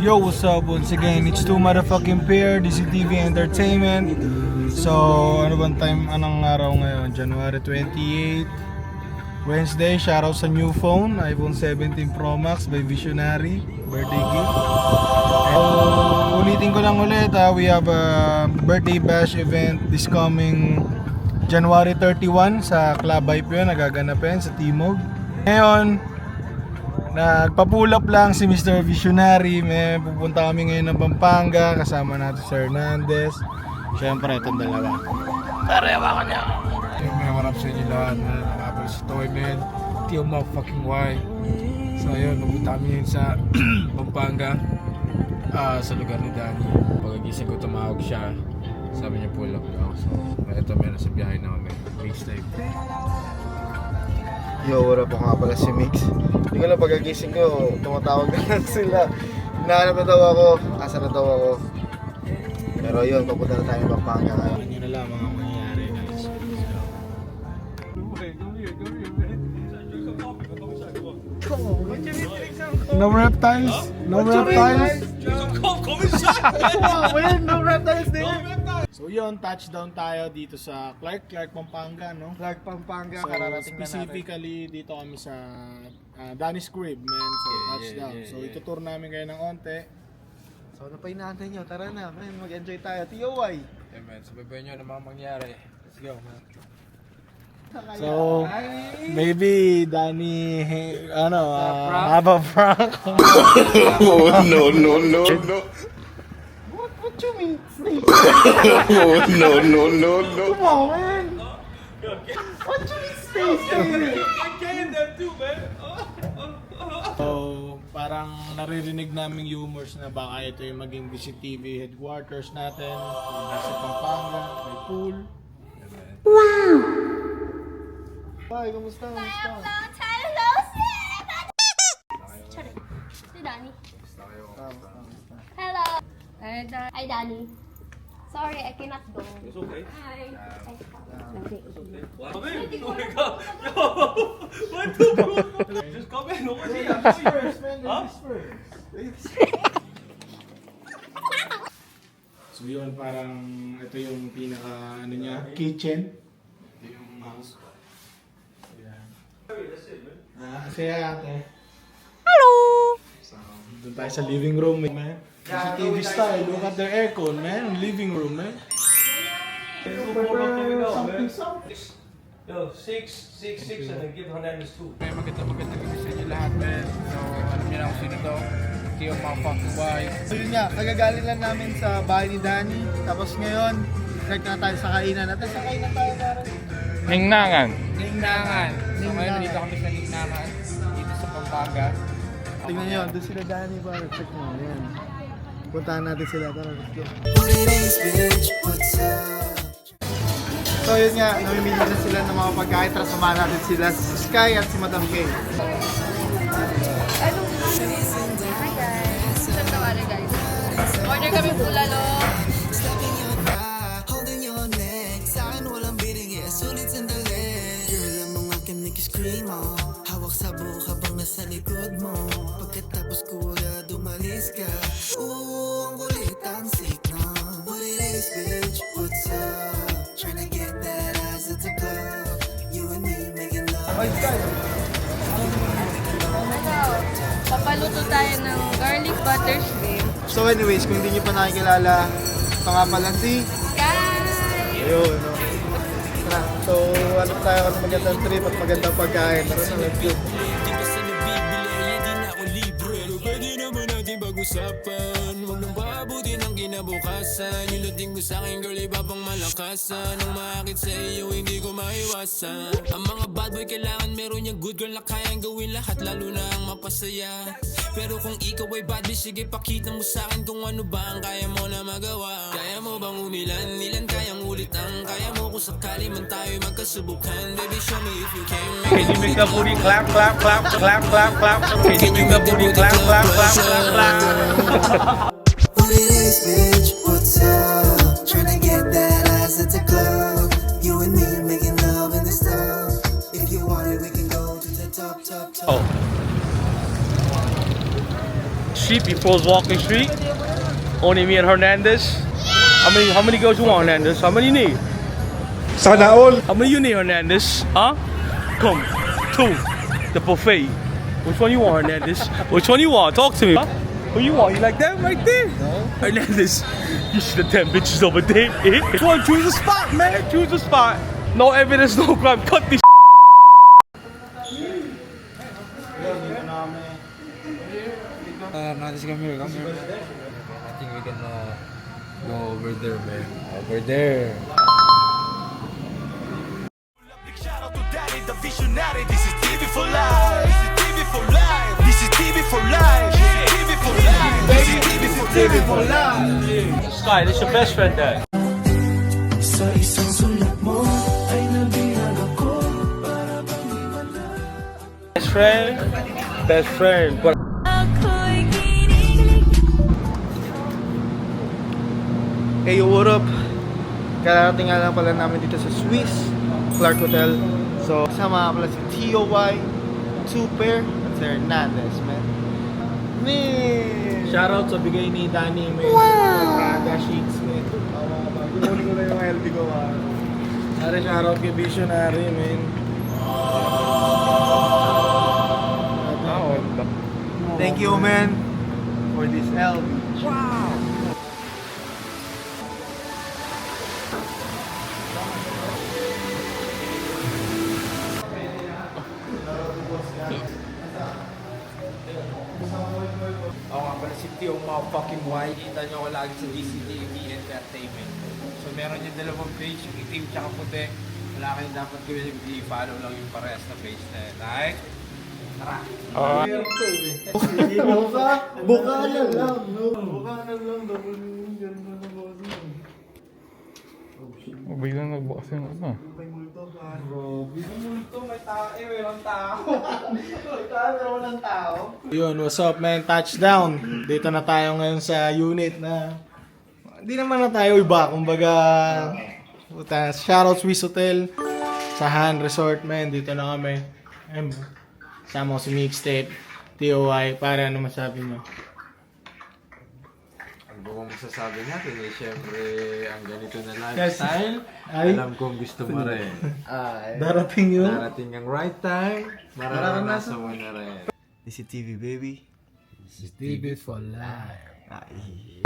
Yo, what's up? Once again, it's 2 motherfucking pair, DCTV Entertainment. So, ano bang time? Anong araw ngayon? January 28, Wednesday. Shoutout sa new phone, iPhone 17 Pro Max by Visionary. Birthday gift. So, ulitin ko lang ulit, we have a birthday bash event this coming January 31 sa Club Hype yun, nagaganapin sa Timog. Ngayon, nagpapulap lang si Mr. Visionary. May pupunta kami ngayon ng Pampanga. Kasama natin si Hernandez. Siyempre, itong dalawa. Tara, yawakan niya. May warap sa inyo lahat. Nakabal sa Toyman. Tio motherfucking Y. So ayun, pupunta kami ngayon sa Pampanga. Sa lugar ni Danny. Pagkagising ko, tumawag siya. Sabi niya pull up daw. So, ito meron sa biyahe na kami. Mix life. Yo, wala pa nga pala si Mix. Hindi ko lang pagkagising ko, tumatawag na lang sila. Hinahanap na daw ako, asa na daw ako. Pero yun, papunta na tayo ng Pampanga ngayon. Ano nyo na lang mga mangyayari guys. No reptiles? No reptiles? No reptiles din! So yun, touchdown tayo dito sa Clark Pampanga, no? Clark, Pampanga, So kararating na natin. specifically dito kami sa Danny's Crib, man. So touchdown. So itutour namin kayo ng onte. So ano pa inaantay nyo? Tara na, man, mag-enjoy tayo. TOY! Yeah man, sabaybay nyo na mga mangyari. Let's go man. So maybe Danny, have a prank. Oh, no. What you mean? Oh, no. Come on, man! What you mean, stay? So parang naririnig namin rumors na baka ito yung maging DCTV headquarters natin. Nasa Pampanga, may pool. Bye, kumusta? Hello, Sorry. Si Danny. Hello. Hi, Danny. Sorry, I cannot go. It's okay. Hi. Just come in, no more So yun, parang ito yung pinaka kitchen. Ito yung house. Saya ate. Hello! So, doon tayo sa living room, man. CCTV style, look at the aircon, man. Living room, man. Yo, 6, and then give Hernandez 2. May magandang gabi sa inyo lahat, man. So, alam niyo na kung sino to. Tio motherfucking Y. So yun nga, kagagaling lang namin sa bahay ni Danny. Tapos ngayon, nag na tayo sa kainan natin. Sa kainan tayo parang Ningnangan. Ningnan. So, ngayon dito kami sa Ningnangan. Dito sa Pampanga. Tingnan nyo, doon sila Danny ba? Check mo, yan. Puntahan natin sila, tara, let's go. So yun nga, namimili na sila ng mga pagkain. Tara samahan natin sila, si Sky at si Madam Kay. Hi guys. Saan tawari guys? Order kami bulalo. Holding your neck, sa'kin walang binigay, sulit sandali. Girl, ang mga kinig scream mo, hawak sa buhok habang nasa likod mo. Pagkatapos ko agad umalis ka. Ooh, ang kulit ang signal. What it is, bitch, what's up? Tryna get that ass at the club. You and me making love. Papaluto tayo ng garlic butter shrimp. So anyways, kung hindi nyo pa nakikilala, ito nga pala si... Guys! Ayun, no? Tara, so ano tayo, magandang trip at magandang pagkain. Tara na, let's go. Di ba sa nabibili, di na ako libre. Pero pwede naman natin pag-usapan. Huwag nang paabutin ang kinabukasan. Yung dating mo sa'kin, girl, iba pang malakasan. Nang maakit sa iyo, hindi ko maiwasan. Ang mga bad boy kailangan meron yung good girl na kayang gawin lahat, lalo na ang mapasaya. Pero kung ikaw ay bad bitch, sige pakita mo sa'kin kung ano ba ang kaya mo na magawa. Kaya mo bang umilan? Ilan kayang ulit ang kaya mo kung sakali man tayo magkasubukan. Baby, show me if you can. Can you make the booty clap, clap, clap, clap, clap, clap? Can you make the booty clap, clap, clap, clap, clap? What it is, bitch, what's up? Tryna get that ass at the club. You and me making love in the stuff. If you want it, we can go to the top. street before walking street. Only me and Hernandez. How many girls you want, Hernandez? How many you need? Sana all! How many you need, Hernandez? Huh? Come, 2. The buffet. Which one you want, Hernandez? Which one you want? Talk to me. Huh? Who you want? You like that right there? No. Hernandez, you see the 10 bitches over there? Which one? Choose a spot, man. Choose a spot. No evidence, no crime. Cut this. Notice, come here. I think we can go over there, man. Over there. Shout out to Danny, the visionary. This is TV for life. This is TV for life. This is TV for life. This is TV for life. This is TV for life. Sky, this your best friend there. Sa isang sulat mo ay nabihag ako para bang iwala. Best friend. Best friend. But Hey, what up? Kararating nga lang pala namin dito sa Swiss Clark Hotel. So, kasama nga pala si TOY, 2 pair, at si Hernandez, man. Man! Shoutout sa bigay ni Danny. May Prada sheets, man. Kunin ko na yung LB ko, Pare, shoutout kay Visionary, man. Thank you, man, for this LB. Wow! Ako nga pala si Tio motherfucking Y. Kita nyo ako lagi sa DCTV Entertainment. So meron yung dalawang page, yung itim tsaka puti. Wala kayong dapat gawin, i-follow lang yung parehas na page na yun. Right? Tara! Bukanan lang, no? Bukanan lang, double meaning, ganun na ng bossing. Biglang nagbukas yung ano. May multo, pare. May multo, may tao, mayroong tao. May tao, pero walang tao. Yun, what's up, man? Touchdown! Dito na tayo ngayon sa unit na hindi naman na tayo iba. Kumbaga, shoutout Swiss Hotel, Sahan Resort, man. Dito na kami. Ayun, sama ko si Mixtape, TOY. Para ano masabi mo? Ang buong masasabi natin eh, syempre, ang ganito na Yes. lifestyle, Ay. alam kong gusto mo rin. Darating yun. Darating ang right time, mararanasan mo na rin. DCTV, baby. This is TV for life. Ay.